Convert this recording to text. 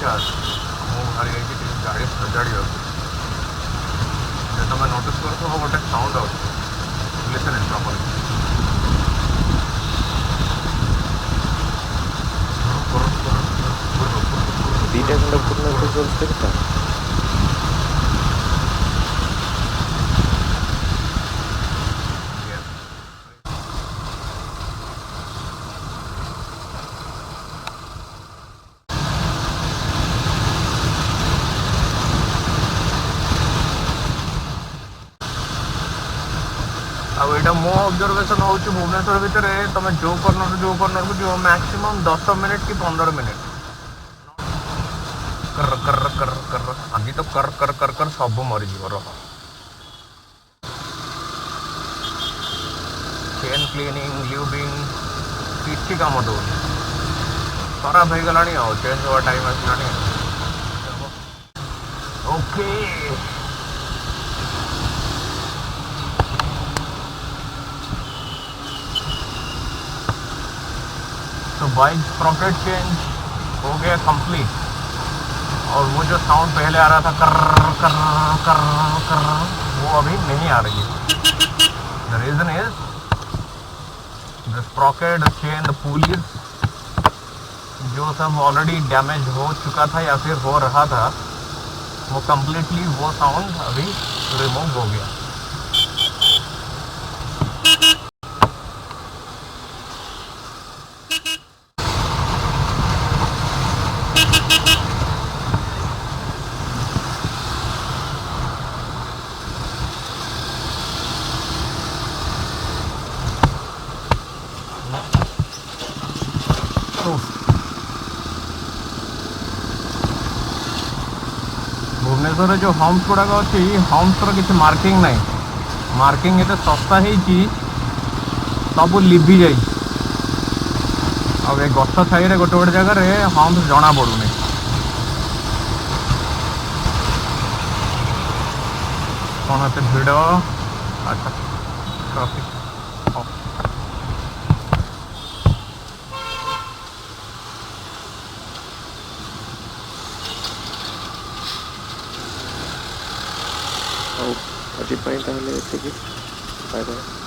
पचास ମୁଁ ବାହାରି ଯାଇକି ଟିକେ ଗାଡ଼ି ସଜାଡ଼ିବାକୁ। ଯେ ତୁମେ ନୋଟିସ୍ କରୁଥିବ ଗୋଟେ ସାଉଣ୍ଡ ଆସୁଛି ଲିସନ୍ ଇଟ୍ ପ୍ରପର୍ଲି। ଦୁଇଟା ଖଣ୍ଡେ ପୂର୍ଣ୍ଣ ଚଲୁଛି କେତେ? ଆଉ ଏଇଟା ମୋ ଅବଜର୍ଭେସନ୍ ହେଉଛି ଭୁବନେଶ୍ୱର ଭିତରେ ତୁମେ ଯେଉଁ କର୍ଣ୍ଣରକୁ ଯିବ ମ୍ୟାକ୍ସିମମ୍ 10 ମିନିଟ୍ କି 15 ମିନିଟ୍ कर कर कर कर ଆଜି ତ କର କର କର କର ସବୁ ମରିଯିବ। ରହ ଚେନ୍ କ୍ଲିନିଂ ଲ୍ୟୁବିଂ କିଛି କାମ ଦେଉନି, ଖରାପ ହେଇଗଲାଣି ଆଉ ଚେଞ୍ଜ ହେବା ଟାଇମ୍ ଆସିଲାଣି। ଓକେ तो बाइक स्प्रॉकेट चेंज हो गया कंप्लीट। और वो जो साउंड पहले आ रहा था कर कर कर कर वो अभी नहीं आ रही है। The reason is the Sprocket chain the police जो सब ऑलरेडी डैमेज हो चुका था या फिर हो रहा था वो कम्प्लीटली वो साउंड अभी रिमूव हो गया। भुवनेश्वर जो हम्स गुड़ाक अच्छी हम्सर किसी मार्किंग ना मार्किंग एत सस्ता हो सब लिभि जा गछ छाई गोटे गोटे जगार हम्स जना पड़ूनी। कौन एत भिड़ अच्छा ट्राफिक ଆଉ ଆଜି ପାଇଁ ତାହେଲେ ଏତିକି। Bye bye.